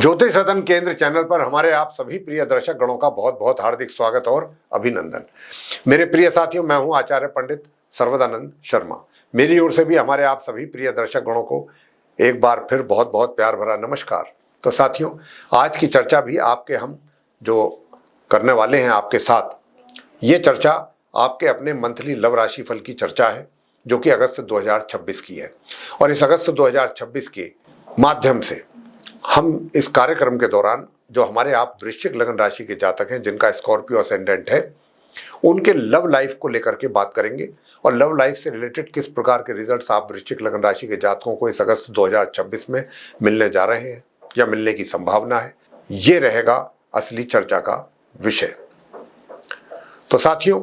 ज्योतिष रतन केंद्र चैनल पर हमारे आप सभी प्रिय दर्शक गणों का बहुत बहुत हार्दिक स्वागत और अभिनंदन। मेरे प्रिय साथियों, मैं हूं आचार्य पंडित सर्वदानंद शर्मा। मेरी ओर से भी हमारे आप सभी प्रिय दर्शक गणों को एक बार फिर बहुत बहुत प्यार भरा नमस्कार। तो साथियों, आज की चर्चा भी आपके हम जो करने वाले हैं आपके साथ, ये चर्चा आपके अपने मंथली लव राशि फल की चर्चा है, जो कि अगस्त 2026 की है। और इस अगस्त 2026 के माध्यम से हम इस कार्यक्रम के दौरान जो हमारे आप वृश्चिक लग्न राशि के जातक हैं, जिनका स्कॉर्पियो असेंडेंट है, उनके लव लाइफ को लेकर के बात करेंगे और लव लाइफ से रिलेटेड किस प्रकार के रिजल्ट्स आप वृश्चिक लग्न राशि के जातकों को इस अगस्त 2026 में मिलने जा रहे हैं या मिलने की संभावना है, ये रहेगा असली चर्चा का विषय। तो साथियों,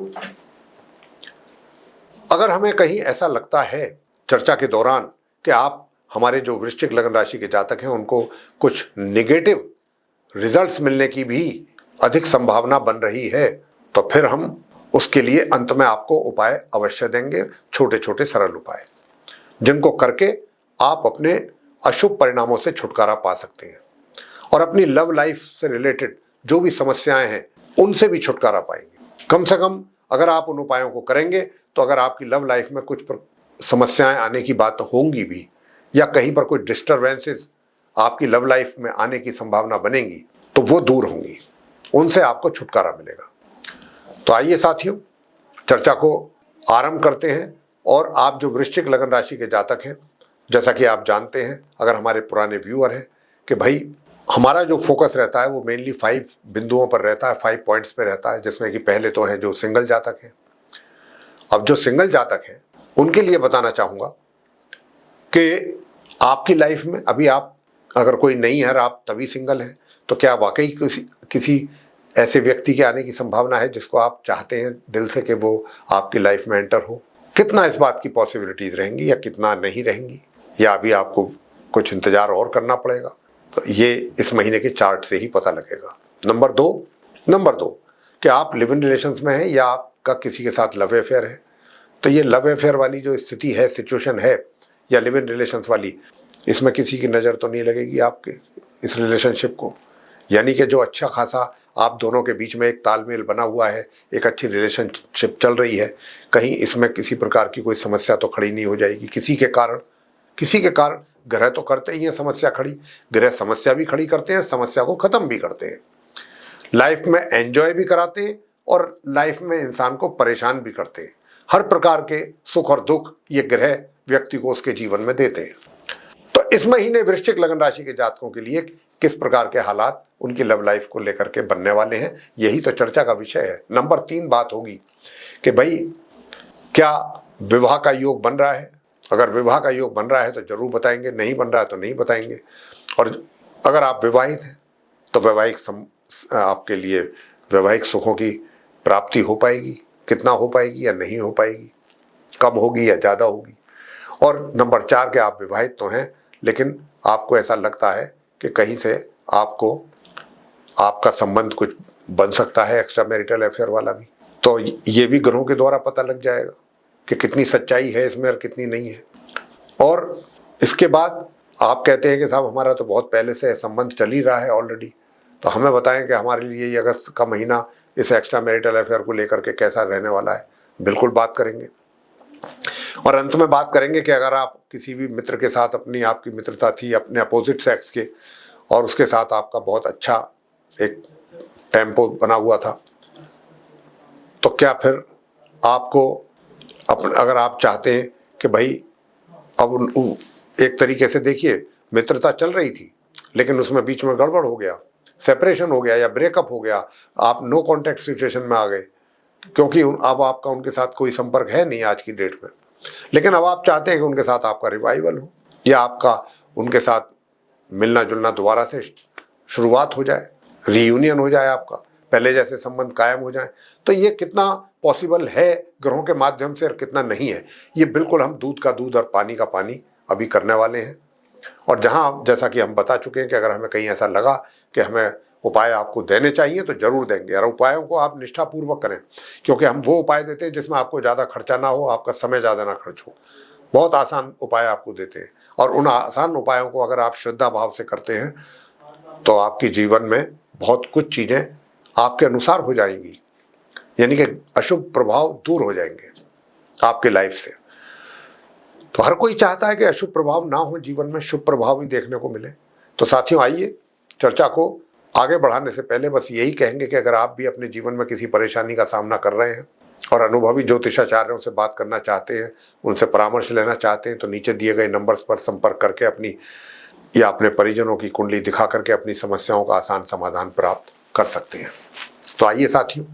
अगर हमें कहीं ऐसा लगता है चर्चा के दौरान कि आप हमारे जो वृश्चिक लग्न राशि के जातक हैं उनको कुछ नेगेटिव रिजल्ट्स मिलने की भी अधिक संभावना बन रही है, तो फिर हम उसके लिए अंत में आपको उपाय अवश्य देंगे, छोटे छोटे सरल उपाय, जिनको करके आप अपने अशुभ परिणामों से छुटकारा पा सकते हैं और अपनी लव लाइफ से रिलेटेड जो भी समस्याएं हैं उनसे भी छुटकारा पाएंगे। कम से कम अगर आप उन उपायों को करेंगे तो अगर आपकी लव लाइफ में कुछ समस्याएं आने की बात होंगी भी या कहीं पर कोई डिस्टरबेंसेस आपकी लव लाइफ में आने की संभावना बनेगी तो वो दूर होंगी, उनसे आपको छुटकारा मिलेगा। तो आइए साथियों, चर्चा को आरंभ करते हैं। और आप जो वृश्चिक लग्न राशि के जातक हैं, जैसा कि आप जानते हैं, अगर हमारे पुराने व्यूअर हैं, कि भाई हमारा जो फोकस रहता है वो मेनली 5 बिंदुओं पर रहता है, 5 पॉइंट्स पे रहता है, जिसमें कि पहले तो है जो सिंगल जातक हैं। अब जो सिंगल जातक हैं उनके लिए बताना चाहूँगा कि आपकी लाइफ में अभी आप अगर कोई नहीं है और आप तभी सिंगल हैं, तो क्या वाकई किसी ऐसे व्यक्ति के आने की संभावना है जिसको आप चाहते हैं दिल से कि वो आपकी लाइफ में एंटर हो? कितना इस बात की पॉसिबिलिटीज रहेंगी या कितना नहीं रहेंगी, या अभी आपको कुछ इंतजार और करना पड़ेगा? तो ये इस महीने के चार्ट से ही पता लगेगा। नंबर दो कि आप लिव इन रिलेशंस में हैं या आपका किसी के साथ लव अफेयर है। तो ये लव अफेयर वाली जो स्थिति है, सिचुएशन है, या लिव इन रिलेशंस वाली, इसमें किसी की नज़र तो नहीं लगेगी आपके इस रिलेशनशिप को। यानी कि जो अच्छा खासा आप दोनों के बीच में एक तालमेल बना हुआ है, एक अच्छी रिलेशनशिप चल रही है, कहीं इसमें किसी प्रकार की कोई समस्या तो खड़ी नहीं हो जाएगी किसी के कारण। ग्रह तो करते ही हैं समस्या खड़ी, ग्रह समस्या भी खड़ी करते हैं, समस्या को ख़त्म भी करते हैं, लाइफ में एंजॉय भी कराते हैं और लाइफ में इंसान को परेशान भी करते हैं। हर प्रकार के सुख और दुख ये ग्रह व्यक्ति को उसके जीवन में देते हैं। तो इस महीने वृश्चिक लग्न राशि के जातकों के लिए किस प्रकार के हालात उनकी लव लाइफ को लेकर के बनने वाले हैं, यही तो चर्चा का विषय है। नंबर 3 बात होगी कि भाई क्या विवाह का योग बन रहा है? अगर विवाह का योग बन रहा है तो जरूर बताएंगे, नहीं बन रहा है तो नहीं बताएंगे। और अगर आप विवाहित हैं तो आपके लिए वैवाहिक सुखों की प्राप्ति हो पाएगी, कितना हो पाएगी या नहीं हो पाएगी, कम होगी या ज़्यादा होगी। और नंबर 4 के आप विवाहित तो हैं लेकिन आपको ऐसा लगता है कि कहीं से आपका संबंध कुछ बन सकता है, एक्स्ट्रा मैरिटल अफेयर वाला भी, तो ये भी ग्रहों के द्वारा पता लग जाएगा कि कितनी सच्चाई है इसमें और कितनी नहीं है। और इसके बाद आप कहते हैं कि साहब हमारा तो बहुत पहले से संबंध चल ही रहा है ऑलरेडी, तो हमें बताएं कि हमारे लिए ये अगस्त का महीना इस एक्स्ट्रा मैरिटल अफेयर को लेकर के कैसा रहने वाला है। बिल्कुल बात करेंगे। और अंत में बात करेंगे कि अगर आप किसी भी मित्र के साथ, आपकी मित्रता थी अपने अपोजिट सेक्स के और उसके साथ आपका बहुत अच्छा एक टेम्पो बना हुआ था, तो क्या फिर आपको अगर आप चाहते हैं कि भाई अब एक तरीके से देखिए, मित्रता चल रही थी लेकिन उसमें बीच में गड़बड़ हो गया, सेपरेशन हो गया या ब्रेकअप हो गया, आप नो कॉन्टैक्ट सिचुएशन में आ गए, क्योंकि अब आपका उनके साथ कोई संपर्क है नहीं आज की डेट में, लेकिन अब आप चाहते हैं कि उनके साथ आपका रिवाइवल हो या आपका उनके साथ मिलना जुलना दोबारा से शुरुआत हो जाए, रीयूनियन हो जाए, आपका पहले जैसे संबंध कायम हो जाए। तो ये कितना पॉसिबल है ग्रहों के माध्यम से और कितना नहीं है, ये बिल्कुल हम दूध का दूध और पानी का पानी अभी करने वाले हैं। और जहाँ जैसा कि हम बता चुके हैं कि अगर हमें कहीं ऐसा लगा कि हमें उपाय आपको देने चाहिए तो जरूर देंगे, और उपायों को आप निष्ठापूर्वक करें, क्योंकि हम वो उपाय देते हैं जिसमें आपको ज़्यादा खर्चा ना हो, आपका समय ज़्यादा ना खर्च हो। बहुत आसान उपाय आपको देते हैं और उन आसान उपायों को अगर आप श्रद्धा भाव से करते हैं तो आपके जीवन में बहुत कुछ चीजें आपके अनुसार हो जाएंगी, यानी कि अशुभ प्रभाव दूर हो जाएंगे आपके लाइफ से। तो हर कोई चाहता है कि अशुभ प्रभाव ना हो, जीवन में शुभ प्रभाव ही देखने को मिले। तो साथियों, आइए चर्चा को आगे बढ़ाने से पहले बस यही कहेंगे कि अगर आप भी अपने जीवन में किसी परेशानी का सामना कर रहे हैं और अनुभवी ज्योतिषाचार्यों से बात करना चाहते हैं, उनसे परामर्श लेना चाहते हैं, तो नीचे दिए गए नंबर्स पर संपर्क करके अपनी या अपने परिजनों की कुंडली दिखा करके अपनी समस्याओं का आसान समाधान प्राप्त कर सकते हैं। तो आइए साथियों,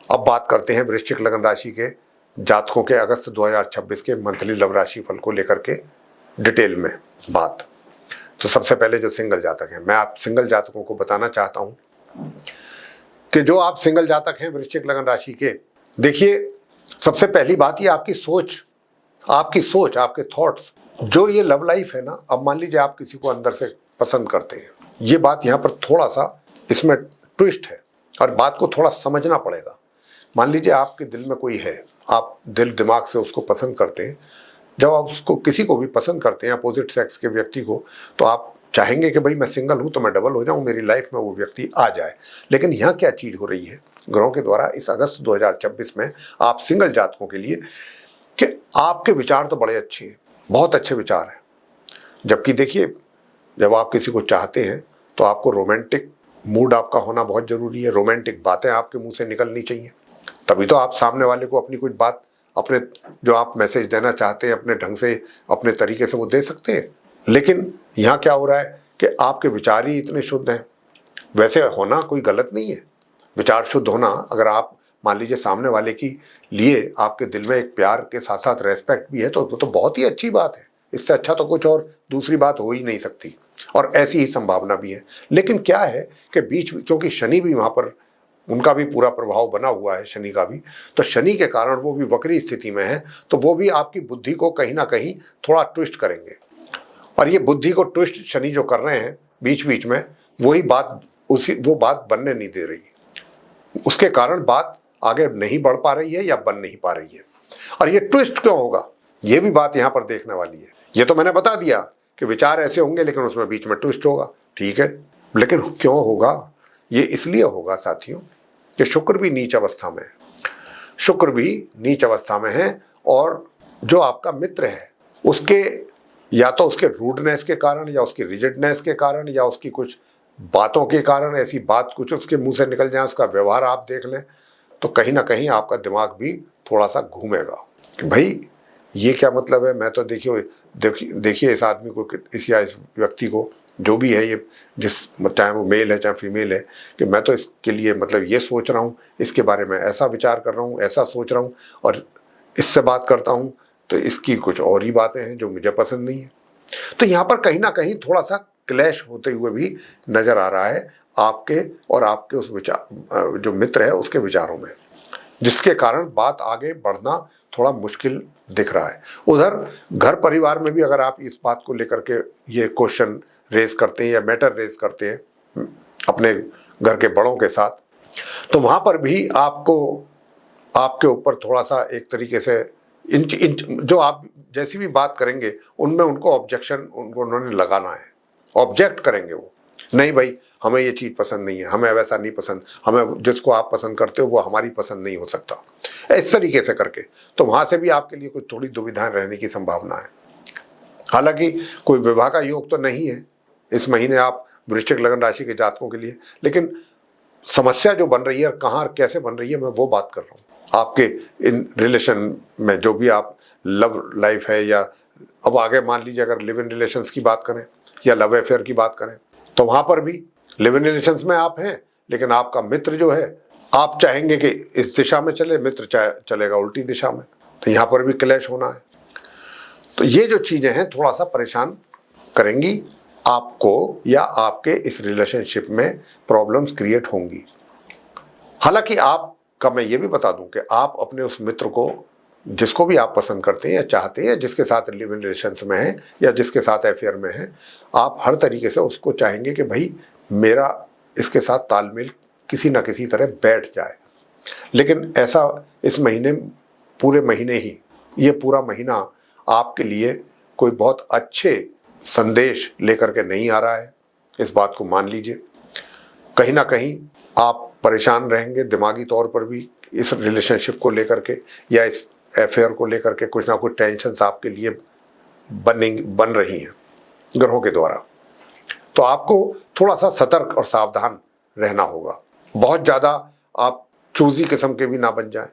अब बात करते हैं वृश्चिक लग्न राशि के जातकों के अगस्त 2026 के मंथली लव राशि फल को लेकर के डिटेल में बात। तो सबसे पहले जो सिंगल जातक हैं, मैं आप सिंगल जातकों को बताना चाहता हूं कि जो आप सिंगल जातक हैं वृश्चिक लग्न राशि के, देखिए सबसे पहली बात ये आपकी सोच, आपके थॉट्स, जो ये लव लाइफ है ना, अब मान लीजिए आप किसी को अंदर से पसंद करते हैं, ये बात यहाँ पर थोड़ा सा इसमें ट्विस्ट है और बात को थोड़ा समझना पड़ेगा। मान लीजिए आपके दिल में कोई है, आप दिल दिमाग से उसको पसंद करते हैं। जब आप उसको किसी को भी पसंद करते हैं अपोजिट सेक्स के व्यक्ति को, तो आप चाहेंगे कि भाई मैं सिंगल हूं तो मैं डबल हो जाऊं, मेरी लाइफ में वो व्यक्ति आ जाए। लेकिन यहाँ क्या चीज हो रही है ग्रहों के द्वारा इस अगस्त 2026 में आप सिंगल जातकों के लिए, कि आपके विचार तो बड़े अच्छे हैं, बहुत अच्छे विचार हैं। जबकि देखिए, जब आप किसी को चाहते हैं तो आपको रोमांटिक मूड आपका होना बहुत जरूरी है, रोमांटिक बातें आपके मुंह से निकलनी चाहिए, तभी तो आप सामने वाले को अपनी कुछ बात, अपने जो आप मैसेज देना चाहते हैं अपने ढंग से, अपने तरीके से वो दे सकते हैं। लेकिन यहाँ क्या हो रहा है कि आपके विचार ही इतने शुद्ध हैं। वैसे होना कोई गलत नहीं है, विचार शुद्ध होना। अगर आप मान लीजिए सामने वाले की लिए आपके दिल में एक प्यार के साथ साथ रेस्पेक्ट भी है, तो वो तो बहुत ही अच्छी बात है। इससे अच्छा तो कुछ और दूसरी बात हो ही नहीं सकती, और ऐसी ही संभावना भी है। लेकिन क्या है कि बीच, क्योंकि शनि भी वहाँ पर, उनका भी पूरा प्रभाव बना हुआ है शनि का भी, तो शनि के कारण वो भी वक्री स्थिति में है, तो वो भी आपकी बुद्धि को कहीं ना कहीं थोड़ा ट्विस्ट करेंगे। और ये बुद्धि को ट्विस्ट शनि जो कर रहे हैं बीच बीच में, वही बात वो बात बनने नहीं दे रही, उसके कारण बात आगे नहीं बढ़ पा रही है या बन नहीं पा रही है। और ये ट्विस्ट क्यों होगा, ये भी बात यहाँ पर देखने वाली है। ये तो मैंने बता दिया कि विचार ऐसे होंगे लेकिन उसमें बीच में ट्विस्ट होगा, ठीक है। लेकिन क्यों होगा, ये इसलिए होगा साथियों कि शुक्र भी नीच अवस्था में है, शुक्र भी नीच अवस्था में है। और जो आपका मित्र है उसके, या तो उसके रूडनेस के कारण, या उसकी रिजिडनेस के कारण, या उसकी कुछ बातों के कारण, ऐसी बात कुछ उसके मुंह से निकल जाए, उसका व्यवहार आप देख लें, तो कहीं ना कहीं आपका दिमाग भी थोड़ा सा घूमेगा कि भाई ये क्या मतलब है। मैं तो देखिए इस आदमी को, इस व्यक्ति को, जो भी है ये, चाहे वो मेल है चाहे फीमेल है, कि मैं तो इसके लिए मतलब ये सोच रहा हूँ, इसके बारे में ऐसा विचार कर रहा हूँ, ऐसा सोच रहा हूँ, और इससे बात करता हूँ तो इसकी कुछ और ही बातें हैं जो मुझे पसंद नहीं है। तो यहाँ पर कहीं ना कहीं थोड़ा सा क्लैश होते हुए भी नजर आ रहा है आपके और आपके उस विचार, जो मित्र है उसके विचारों में, जिसके कारण बात आगे बढ़ना थोड़ा मुश्किल दिख रहा है। उधर घर परिवार में भी अगर आप इस बात को लेकर के ये क्वेश्चन रेज करते हैं या मैटर रेज करते हैं अपने घर के बड़ों के साथ, तो वहां पर भी आपको, आपके ऊपर थोड़ा सा एक तरीके से जो आप जैसी भी बात करेंगे उनमें उनको ऑब्जेक्शन उन्होंने लगाना है, ऑब्जेक्ट करेंगे वो, नहीं भाई हमें ये चीज़ पसंद नहीं है, हमें वैसा नहीं पसंद, हमें जिसको आप पसंद करते हो वो हमारी पसंद नहीं हो सकता, इस तरीके से करके। तो वहाँ से भी आपके लिए कुछ थोड़ी दुविधाएं रहने की संभावना है। हालांकि कोई विवाह का योग तो नहीं है इस महीने आप वृश्चिक लग्न राशि के जातकों के लिए, लेकिन समस्या जो बन रही है, कहाँ और कैसे बन रही है, मैं वो बात कर रहा हूँ। आपके इन रिलेशन में जो भी आप लव लाइफ है, या अब आगे मान लीजिए अगर लिव इन रिलेशंस की बात करें या लव अफेयर की बात करें, तो वहां पर भी लिव इन रिलेशंस में आप हैं, लेकिन आपका मित्र जो है, आप चाहेंगे कि इस दिशा में चले, मित्र चलेगा उल्टी दिशा में, तो यहाँ पर भी क्लैश होना है। तो ये जो चीजें हैं थोड़ा सा परेशान करेंगी आपको, या आपके इस रिलेशनशिप में प्रॉब्लम्स क्रिएट होंगी। हालांकि आपका मैं ये भी बता दूं कि आप अपने उस मित्र को, जिसको भी आप पसंद करते हैं या चाहते हैं, जिसके साथ लिव इन रिलेशंस में हैं या जिसके साथ अफेयर में हैं, आप हर तरीके से उसको चाहेंगे कि भाई मेरा इसके साथ तालमेल किसी ना किसी तरह बैठ जाए। लेकिन ऐसा इस महीने, पूरे महीने ही, ये पूरा महीना आपके लिए कोई बहुत अच्छे संदेश लेकर के नहीं आ रहा है, इस बात को मान लीजिए। कहीं ना कहीं आप परेशान रहेंगे दिमागी तौर पर भी इस रिलेशनशिप को लेकर के, या इस अफेयर को लेकर के कुछ ना कुछ टेंशन्स आपके लिए बन रही हैं ग्रहों के द्वारा। तो आपको थोड़ा सा सतर्क और सावधान रहना होगा। बहुत ज़्यादा आप चूजी किस्म के भी ना बन जाएं,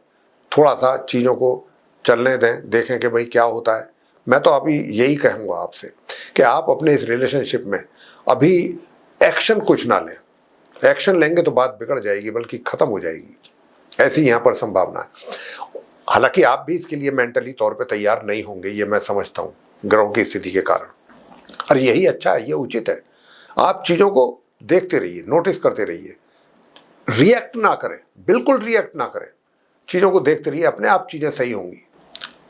थोड़ा सा चीज़ों को चलने दें, देखें कि भाई क्या होता है। मैं तो अभी यही कहूँगा आपसे कि आप अपने इस रिलेशनशिप में अभी एक्शन कुछ ना लें। एक्शन लेंगे तो बात बिगड़ जाएगी, बल्कि ख़त्म हो जाएगी, ऐसी यहाँ पर संभावना है। हालांकि आप भी इसके लिए मेंटली तौर पे तैयार नहीं होंगे, ये मैं समझता हूँ ग्रहों की स्थिति के कारण, और यही अच्छा है, ये उचित है। आप चीज़ों को देखते रहिए, नोटिस करते रहिए, रिएक्ट ना करें, बिल्कुल रिएक्ट ना करें, चीज़ों को देखते रहिए, अपने आप चीज़ें सही होंगी।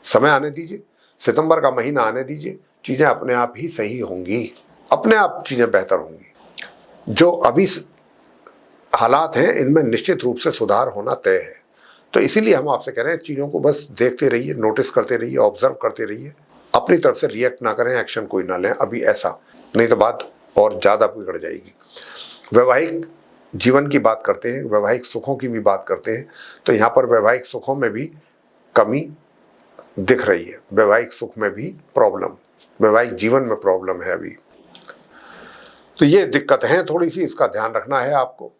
समय आने दीजिए, सितंबर का महीना आने दीजिए, चीज़ें अपने आप ही सही होंगी, अपने आप चीज़ें बेहतर होंगी। जो अभी हालात हैं इनमें निश्चित रूप से सुधार होना तय है। तो इसीलिए हम आपसे कह रहे हैं चीज़ों को बस देखते रहिए, नोटिस करते रहिए, ऑब्जर्व करते रहिए, अपनी तरफ से रिएक्ट ना करें, एक्शन कोई ना लें अभी, ऐसा नहीं तो बात और ज़्यादा बिगड़ जाएगी। वैवाहिक जीवन की बात करते हैं, वैवाहिक सुखों की भी बात करते हैं, तो यहाँ पर वैवाहिक सुखों में भी कमी दिख रही है, वैवाहिक सुख में भी प्रॉब्लम, वैवाहिक जीवन में प्रॉब्लम है अभी। तो ये दिक्कत है थोड़ी सी, इसका ध्यान रखना है आपको।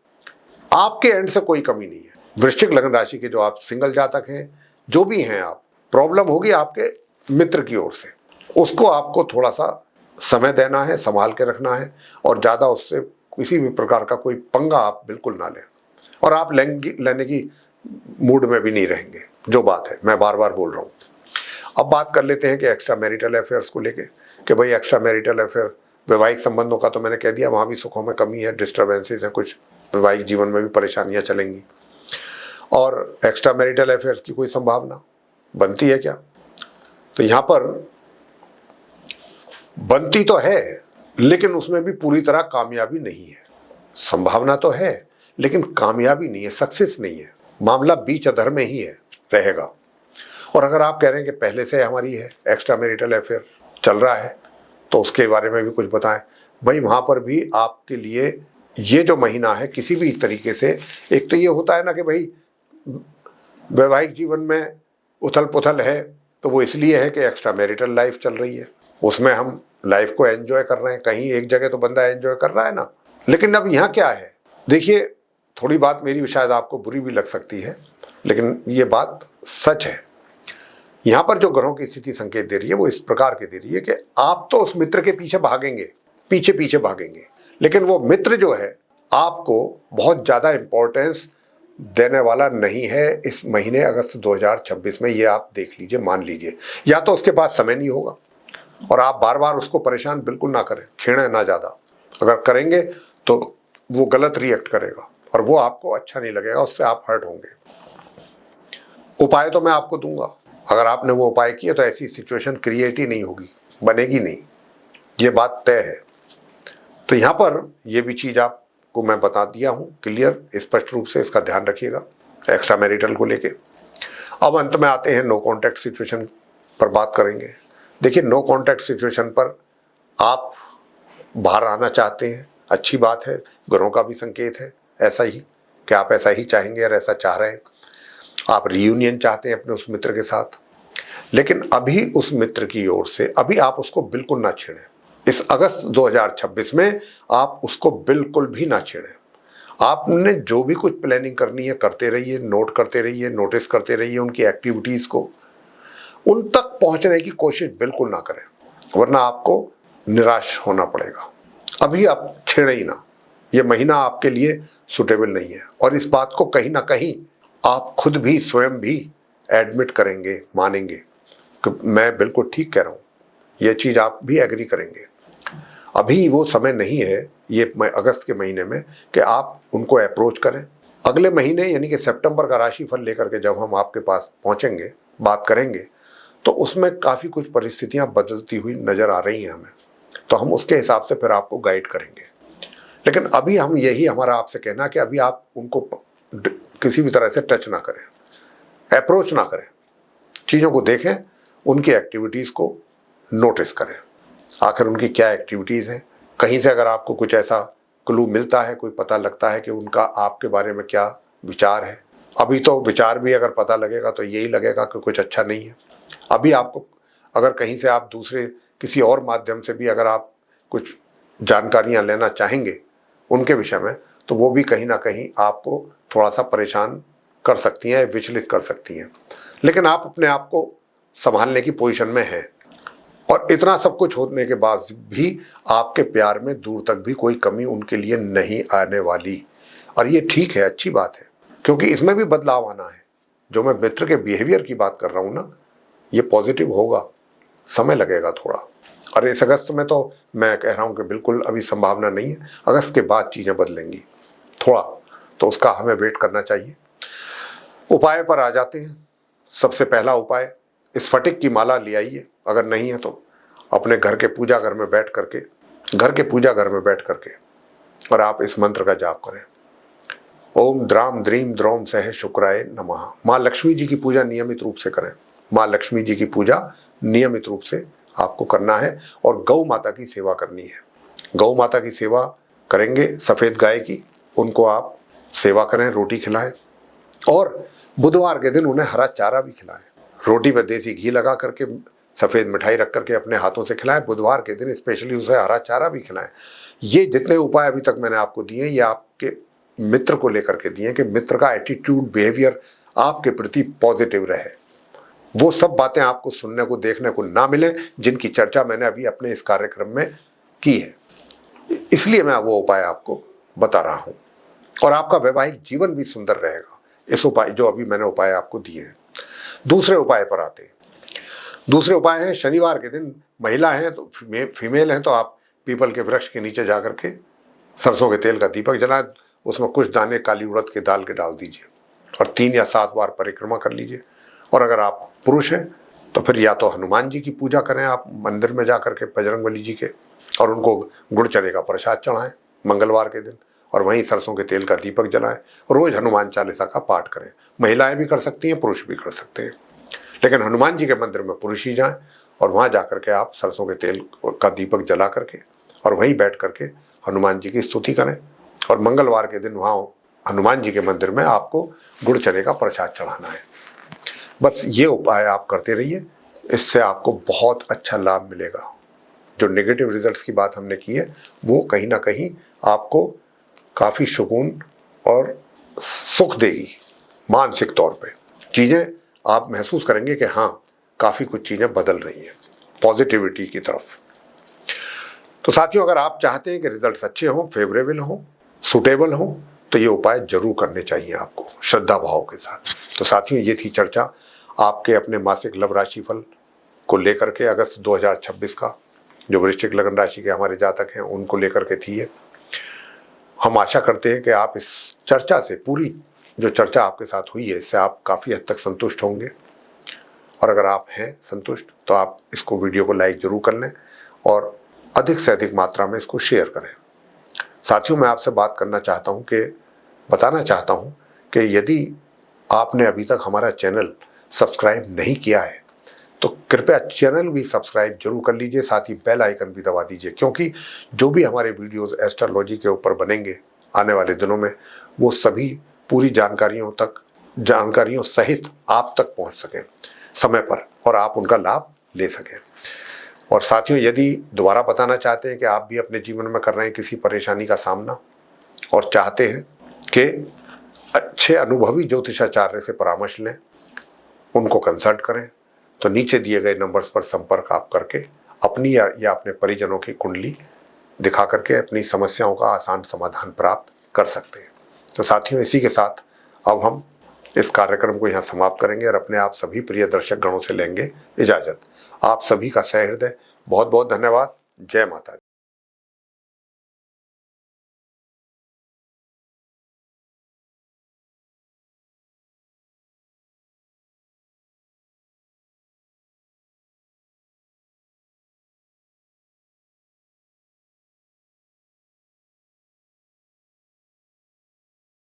आपके एंड से कोई कमी नहीं है। वृश्चिक लग्न राशि के जो आप सिंगल जातक हैं, जो भी हैं आप, प्रॉब्लम होगी आपके मित्र की ओर से, उसको आपको थोड़ा सा समय देना है, संभाल के रखना है, और ज़्यादा उससे किसी भी प्रकार का कोई पंगा आप बिल्कुल ना लें, और आप लेने की मूड में भी नहीं रहेंगे, जो बात है मैं बार बार बोल रहा हूँ। अब बात कर लेते हैं कि एक्स्ट्रा मैरिटल अफेयर्स को लेके, कि भाई एक्स्ट्रा मैरिटल अफेयर, वैवाहिक संबंधों का तो मैंने कह दिया, वहाँ भी सुखों में कमी है, डिस्टर्बेंसेस हैं, कुछ वैवाहिक जीवन में भी परेशानियाँ चलेंगी। और एक्स्ट्रा मैरिटल अफेयर्स की कोई संभावना बनती है क्या? तो यहाँ पर बनती तो है, लेकिन उसमें भी पूरी तरह कामयाबी नहीं है। संभावना तो है लेकिन कामयाबी नहीं है, सक्सेस नहीं है, मामला बीच अधर में ही है, रहेगा। और अगर आप कह रहे हैं कि पहले से हमारी है एक्स्ट्रा मैरिटल अफेयर चल रहा है, तो उसके बारे में भी कुछ बताएं। भाई वहाँ पर भी आपके लिए ये जो महीना है किसी भी तरीके से, एक तो ये होता है ना कि भाई वैवाहिक जीवन में उथल पुथल है, तो वो इसलिए है कि एक्स्ट्रा मैरिटल लाइफ चल रही है, उसमें हम लाइफ को एंजॉय कर रहे हैं। कहीं एक जगह तो बंदा एंजॉय कर रहा है ना, लेकिन अब यहाँ क्या है, देखिए थोड़ी बात मेरी शायद आपको बुरी भी लग सकती है, लेकिन ये बात सच है। यहाँ पर जो ग्रहों की स्थिति संकेत दे रही है वो इस प्रकार की दे रही है कि आप तो उस मित्र के पीछे भागेंगे, पीछे पीछे भागेंगे, लेकिन वो मित्र जो है आपको बहुत ज़्यादा इम्पोर्टेंस देने वाला नहीं है इस महीने अगस्त 2026 में। ये आप देख लीजिए, मान लीजिए, या तो उसके पास समय नहीं होगा, और आप बार बार उसको परेशान बिल्कुल ना करें, छेड़ें ना ज़्यादा। अगर करेंगे तो वो गलत रिएक्ट करेगा और वो आपको अच्छा नहीं लगेगा, उससे आप हर्ट होंगे। उपाय तो मैं आपको दूंगा, अगर आपने वो उपाय किए तो ऐसी सिचुएशन क्रिएट ही नहीं होगी, बनेगी नहीं, ये बात तय है। तो यहाँ पर ये भी चीज़ आपको मैं बता दिया हूँ क्लियर, स्पष्ट रूप से इसका ध्यान रखिएगा एक्स्ट्रा मैरिटल को लेके। अब अंत में आते हैं नो कॉन्टैक्ट सिचुएशन पर बात करेंगे। देखिए नो कॉन्टैक्ट सिचुएशन पर आप बाहर आना चाहते हैं, अच्छी बात है, ग्रहों का भी संकेत है ऐसा ही कि आप ऐसा ही चाहेंगे और ऐसा चाह रहे हैं। आप रियूनियन चाहते हैं अपने उस मित्र के साथ, लेकिन अभी उस मित्र की ओर से अभी आप उसको बिल्कुल ना छेड़ें। इस अगस्त 2026 में आप उसको बिल्कुल भी ना छेड़ें। आपने जो भी कुछ प्लानिंग करनी है करते रहिए, नोट करते रहिए, नोटिस करते रहिए उनकी एक्टिविटीज़ को, उन तक पहुंचने की कोशिश बिल्कुल ना करें, वरना आपको निराश होना पड़ेगा। अभी आप छेड़े ही ना, ये महीना आपके लिए सुटेबल नहीं है। और इस बात को कहीं ना कहीं आप खुद भी स्वयं भी एडमिट करेंगे, मानेंगे कि मैं बिल्कुल ठीक कह रहा हूँ, ये चीज़ आप भी एग्री करेंगे। अभी वो समय नहीं है ये अगस्त के महीने में कि आप उनको अप्रोच करें। अगले महीने यानी कि सितंबर का राशिफल लेकर के जब हम आपके पास पहुँचेंगे, बात करेंगे, तो उसमें काफ़ी कुछ परिस्थितियाँ बदलती हुई नज़र आ रही हैं हमें, तो हम उसके हिसाब से फिर आपको गाइड करेंगे। लेकिन अभी हम यही हमारा आपसे कहना कि अभी आप उनको किसी भी तरह से टच ना करें, अप्रोच ना करें, चीज़ों को देखें, उनकी एक्टिविटीज़ को नोटिस करें, आखिर उनकी क्या एक्टिविटीज़ हैं। कहीं से अगर आपको कुछ ऐसा क्लू मिलता है, कोई पता लगता है कि उनका आपके बारे में क्या विचार है। अभी तो विचार भी अगर पता लगेगा तो यही लगेगा कि कुछ अच्छा नहीं है। अभी आपको अगर कहीं से आप दूसरे किसी और माध्यम से भी अगर आप कुछ जानकारियां लेना चाहेंगे उनके विषय में, तो वो भी कहीं ना कहीं आपको थोड़ा सा परेशान कर सकती हैं, विचलित कर सकती हैं। लेकिन आप अपने आप को संभालने की पोजीशन में हैं, और इतना सब कुछ होने के बाद भी आपके प्यार में दूर तक भी कोई कमी उनके लिए नहीं आने वाली। और ये ठीक है, अच्छी बात है, क्योंकि इसमें भी बदलाव आना है। जो मैं मित्र के बिहेवियर की बात कर रहा हूँ ना, ये पॉजिटिव होगा, समय लगेगा थोड़ा। और इस अगस्त में तो मैं कह रहा हूँ कि बिल्कुल अभी संभावना नहीं है, अगस्त के बाद चीज़ें बदलेंगी थोड़ा, तो उसका हमें वेट करना चाहिए। उपाय पर आ जाते हैं। सबसे पहला उपाय, स्फटिक की माला ले आइए, अगर नहीं है तो अपने घर के पूजा घर में बैठ करके और आप इस मंत्र का जाप करें, ओम द्राम द्रीम द्रोम सह शुक्राय नमः। माँ लक्ष्मी जी की पूजा नियमित रूप से करें। माँ लक्ष्मी जी की पूजा नियमित रूप से आपको करना है, और गौ माता की सेवा करनी है। गौ माता की सेवा करेंगे, सफ़ेद गाय की, उनको आप सेवा करें, रोटी खिलाएं, और बुधवार के दिन उन्हें हरा चारा भी खिलाएं। रोटी में देसी घी लगा करके, सफ़ेद मिठाई रख करके अपने हाथों से खिलाएं। बुधवार के दिन स्पेशली उसे हरा चारा भी खिलाएं। ये जितने उपाय अभी तक मैंने आपको दिए, ये आपके मित्र को लेकर के दिए कि मित्र का एटीट्यूड, बिहेवियर आपके प्रति पॉजिटिव रहे। वो सब बातें आपको सुनने को, देखने को ना मिले जिनकी चर्चा मैंने अभी अपने इस कार्यक्रम में की है। इसलिए मैं वो उपाय आपको बता रहा हूं, और आपका वैवाहिक जीवन भी सुंदर रहेगा इस उपाय, जो अभी मैंने उपाय आपको दिए हैं। दूसरे उपाय पर आते हैं। दूसरे उपाय हैं, शनिवार के दिन महिला हैं तो फीमेल हैं तो आप पीपल के वृक्ष के नीचे जाकर के सरसों के तेल का दीपक जलाएं, उसमें कुछ दाने काली उड़द के दाल के डाल दीजिए, और 3 या 7 बार परिक्रमा कर लीजिए। और अगर आप पुरुष हैं तो फिर या तो हनुमान जी की पूजा करें आप मंदिर में जा करके, बजरंगबली जी के, और उनको गुड़ चने का प्रसाद चढ़ाएं मंगलवार के दिन, और वहीं सरसों के तेल का दीपक जलाएं। रोज हनुमान चालीसा का पाठ करें। महिलाएं भी कर सकती हैं, पुरुष भी कर सकते हैं, लेकिन हनुमान जी के मंदिर में पुरुष ही जाएं, और वहां जाकर के आप सरसों के तेल का दीपक जला करके और वहीं बैठ करके हनुमान जी की स्तुति करें। और मंगलवार के दिन वहां हनुमान जी के मंदिर में आपको गुड़ चने का प्रसाद चढ़ाना है। बस ये उपाय आप करते रहिए, इससे आपको बहुत अच्छा लाभ मिलेगा। जो नेगेटिव रिजल्ट्स की बात हमने की है, वो कहीं ना कहीं आपको काफ़ी सुकून और सुख देगी। मानसिक तौर पे चीज़ें आप महसूस करेंगे कि हाँ, काफ़ी कुछ चीज़ें बदल रही हैं पॉजिटिविटी की तरफ। तो साथियों, अगर आप चाहते हैं कि रिजल्ट्स अच्छे हों, फेवरेबल हों, सुटेबल हों, तो ये उपाय जरूर करने चाहिए आपको श्रद्धा भाव के साथ। तो साथियों, ये थी चर्चा आपके अपने मासिक लव राशिफल को लेकर के अगस्त 2026 का, जो वृश्चिक लगन राशि के हमारे जातक हैं उनको लेकर के थी है। हम आशा करते हैं कि आप इस चर्चा से, पूरी जो चर्चा आपके साथ हुई है, इससे आप काफ़ी हद तक संतुष्ट होंगे। और अगर आप हैं संतुष्ट तो आप इसको, वीडियो को लाइक जरूर कर लें और अधिक से अधिक मात्रा में इसको शेयर करें। साथियों, मैं आपसे बात करना चाहता हूं कि, बताना चाहता हूं कि यदि आपने अभी तक हमारा चैनल सब्सक्राइब नहीं किया है तो कृपया चैनल भी सब्सक्राइब जरूर कर लीजिए, साथ ही बेल आइकन भी दबा दीजिए, क्योंकि जो भी हमारे वीडियोस एस्ट्रोलॉजी के ऊपर बनेंगे आने वाले दिनों में, वो सभी पूरी जानकारियों सहित आप तक पहुंच सकें समय पर, और आप उनका लाभ ले सकें। और साथियों, यदि दोबारा बताना चाहते हैं कि आप भी अपने जीवन में कर रहे हैं किसी परेशानी का सामना और चाहते हैं कि अच्छे अनुभवी ज्योतिषाचार्य से परामर्श लें, उनको कंसल्ट करें, तो नीचे दिए गए नंबर्स पर संपर्क आप करके अपनी या अपने परिजनों की कुंडली दिखा करके अपनी समस्याओं का आसान समाधान प्राप्त कर सकते हैं। तो साथियों, इसी के साथ अब हम इस कार्यक्रम को यहाँ समाप्त करेंगे और अपने आप सभी प्रिय दर्शक गणों से लेंगे इजाजत। आप सभी का सहृदय बहुत बहुत धन्यवाद। जय माता दी।